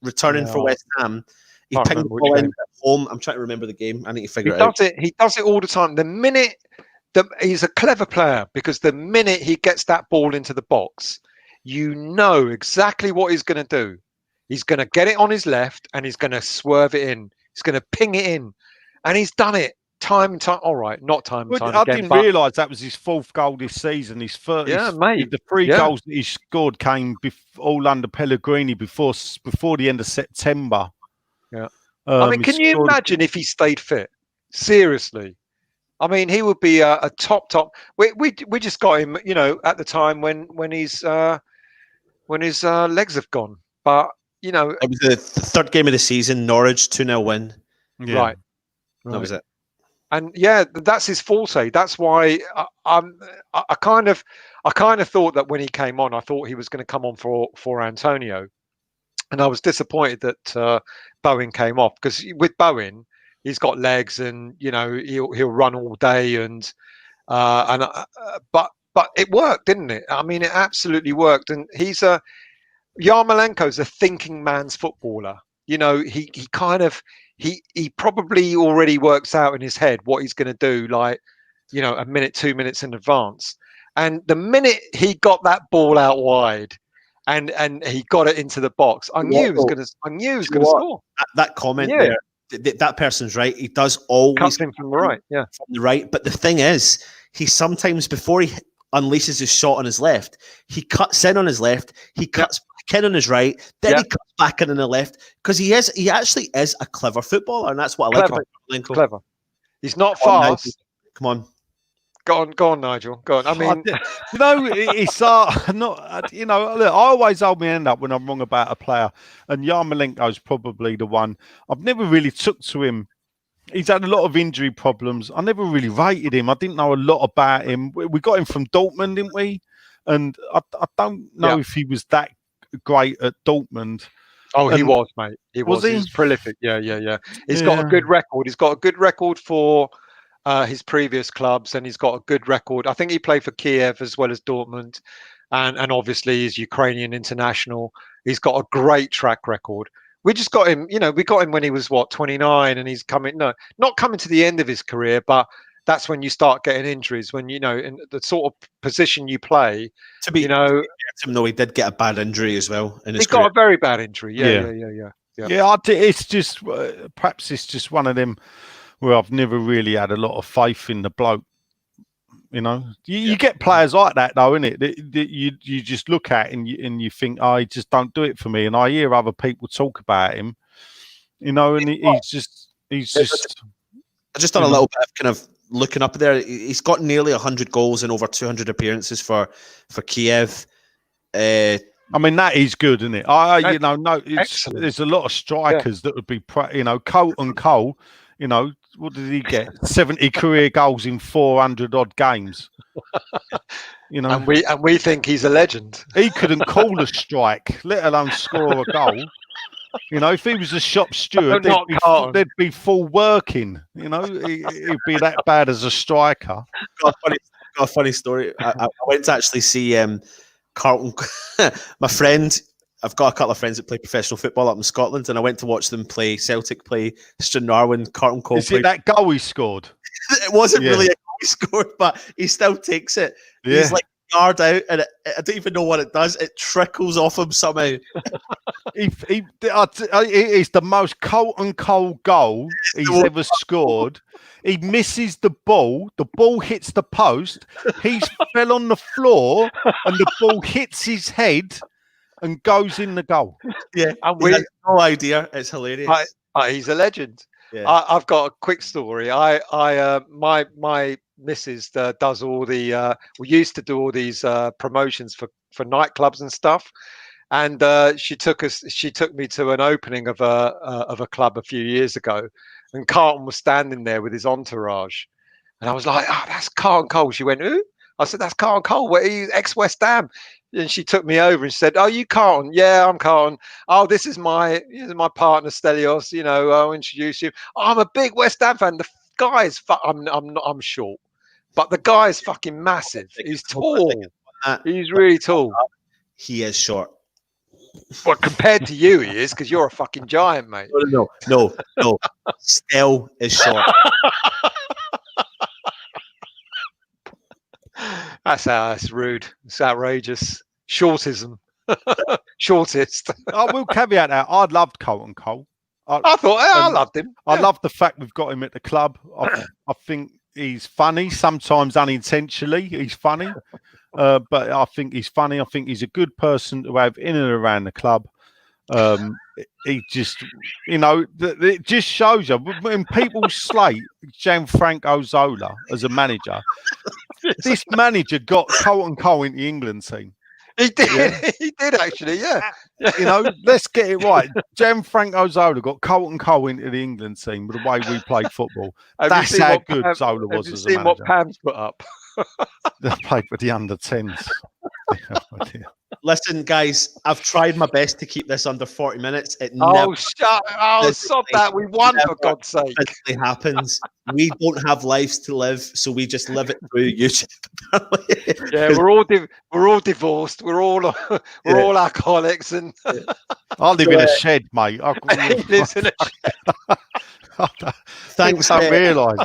returning for West Ham. He pinged the ball in at home. I'm trying to remember the game. I need to figure it out. He does it all the time. The minute he's a clever player, because the minute he gets that ball into the box, you know exactly what he's going to do. He's going to get it on his left and he's going to swerve it in. He's going to ping it in. And he's done it time and time. All right, not time and time I again. Didn't realise that was his 4th goal this season. His first, mate. The 3 goals that he scored came all under Pellegrini before the end of September. Yeah. I mean, can you imagine if he stayed fit? Seriously. I mean, he would be a top. We just got him, at the time when his legs have gone. But it was the 3rd game of the season. Norwich 2-0 win. Yeah. Right. That was it. And that's his forte. That's why I kind of thought that when he came on, I thought he was going to come on for Antonio, and I was disappointed that Bowen came off, because with Bowen, he's got legs and he'll run all day but it worked, didn't it? I mean, it absolutely worked, and Yarmolenko's a thinking man's footballer. He probably already works out in his head what he's going to do, like, a minute, 2 minutes in advance. And the minute he got that ball out wide and he got it into the box, I knew he was going to score. That comment there, that person's right. He does always cut him from the right, from the right. But the thing is, he sometimes, before he unleashes his shot on his left, he cuts in on his left, he cuts back in on his right, then he cuts back in on the left, because he actually is a clever footballer, and that's what I like about Yarmolenko. Clever. He's not fast. Come on. Go on, Nigel. Go on. I mean, it's not. Look, I always hold my hand up when I'm wrong about a player, and Yarmolenko's probably the one. I've never really took to him. He's had a lot of injury problems. I never really rated him. I didn't know a lot about him. We got him from Dortmund, didn't we? And I don't know if he was that great at Dortmund. Oh, he was, mate. He was. He was prolific. Yeah. He's got a good record. He's got a good record for his previous clubs, and he's got a good record. I think he played for Kiev as well as Dortmund, and obviously he's Ukrainian international. He's got a great track record. We just got him, we got him when he was 29, and he's not coming to the end of his career, but that's when you start getting injuries, when in the sort of position you play. To be, he did get a bad injury as well. In his career. Got a very bad injury. Yeah. It's just perhaps it's just one of them where I've never really had a lot of faith in the bloke. You get players like that, though, innit? That you just look at and you think, he just don't do it for me. And I hear other people talk about him, and he's just. I just done a little bit of kind of looking up there. He's got nearly 100 goals and over 200 appearances for Kiev. I mean, that is good, isn't it? There's a lot of strikers that would be, Colton Cole. What did he get? 70 career goals in 400 odd games. And we think he's a legend. He couldn't call a strike, let alone score a goal. If he was a shop steward, there'd be full working. He'd be that bad as a striker. Got a funny story. I went to actually see Carlton. My friend. I've got a couple of friends that play professional football up in Scotland, and I went to watch them play Celtic play Stranraer. Carlton Cole. Is it that goal he scored? It wasn't really a goal he scored, but he still takes it. Yeah. He's like a yard out, and I don't even know what it does. It trickles off him somehow. It's the most Colton Cole goal he's ever scored. He misses the ball. The ball hits the post. He's fell on the floor, and the ball hits his head and goes in the goal. Yeah, and we have no idea. It's hilarious. He's a legend. Yeah. I've got a quick story. My missus does all the. We used to do all these promotions for nightclubs and stuff, and she took me to an opening of a club a few years ago, and Carlton was standing there with his entourage, and I was like, "Oh, that's Carlton Cole." She went, "Who?" I said, "That's Carlton Cole. Where he's ex-West Ham." And she took me over and said, "Oh, you Carlton?" "Yeah, I'm Carlton." "Oh, this is my partner Stelios. I'll introduce you." "Oh, I'm a big West Ham fan." The guy is I'm short, but the guy is fucking massive. He's tall. He's really tall. He is short. Well, compared to you, he is, because you're a fucking giant, mate. No. Stel is short. That's rude. It's outrageous. Shortism. Shortist. I will caveat that. I loved Colton Cole. I loved him. I love the fact we've got him at the club. I think he's funny, sometimes unintentionally. He's funny. But I think he's funny. I think he's a good person to have in and around the club. He just, it just shows you when people slate Gianfranco Zola as a manager. This manager got Colton Cole into the England team. He did. Yeah. He did actually. Yeah. Let's get it right. Gianfranco Zola got Colton Cole into the England team with the way we played football. That's how good Zola was as a manager. Have you seen what Pam's put up? They played for the under 10s. Listen, guys, I've tried my best to keep this under 40 minutes. Stop that. We won, for God's sake. It happens. We don't have lives to live, so we just live it through YouTube. Yeah, we're all divorced. We're all alcoholics, and I live in a shed, mate. He lives in a shed. Thanks. I realise.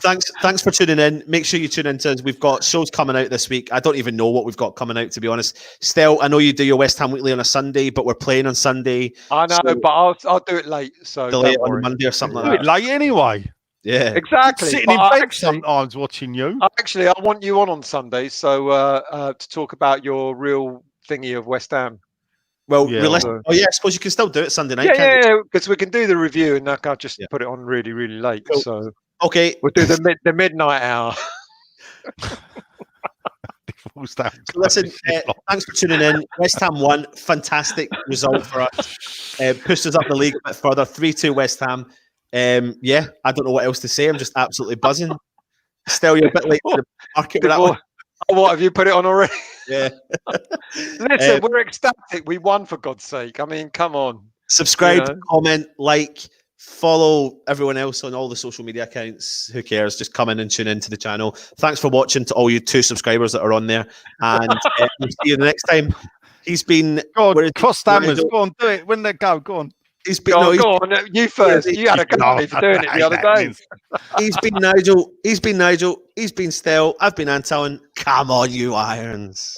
Thanks for tuning in. Make sure you tune in to us. We've got shows coming out this week. I don't even know what we've got coming out, to be honest. Still, I know you do your West Ham Weekly on a Sunday, but we're playing on Sunday. I know, but I'll do it late. So delay it on Monday or something like that. Late anyway. Yeah, exactly. Sitting But in I bed sometimes watching you. Actually, I want you on Sunday, so to talk about your real thingy of West Ham. Well, Yeah, realistic. I suppose you can still do it Sunday night. Yeah, because we can do the review, and I can't just put it on really, really late. Cool. So okay, we'll do the midnight hour. So listen, thanks for tuning in. West Ham won. Fantastic result for us. Pushed us up the league a bit further. 3-2 West Ham. Yeah, I don't know what else to say. I'm just absolutely buzzing. Still, you're a bit late to the market with that one. What, have you put it on already? Yeah. Listen, we're ecstatic. We won, for God's sake. I mean, come on. Subscribe, comment, like, follow everyone else on all the social media accounts. Who cares? Just come in and tune into the channel. Thanks for watching to all you 2 subscribers that are on there. And we'll see you the next time. He's been... Go on, cross stammers. Go on, do it. When they go on. He's been, go on. You first. You had a go at me for doing it the other day. He's been Nigel. He's been Nigel. He's been Stell. I've been Anton. Come on, you Irons.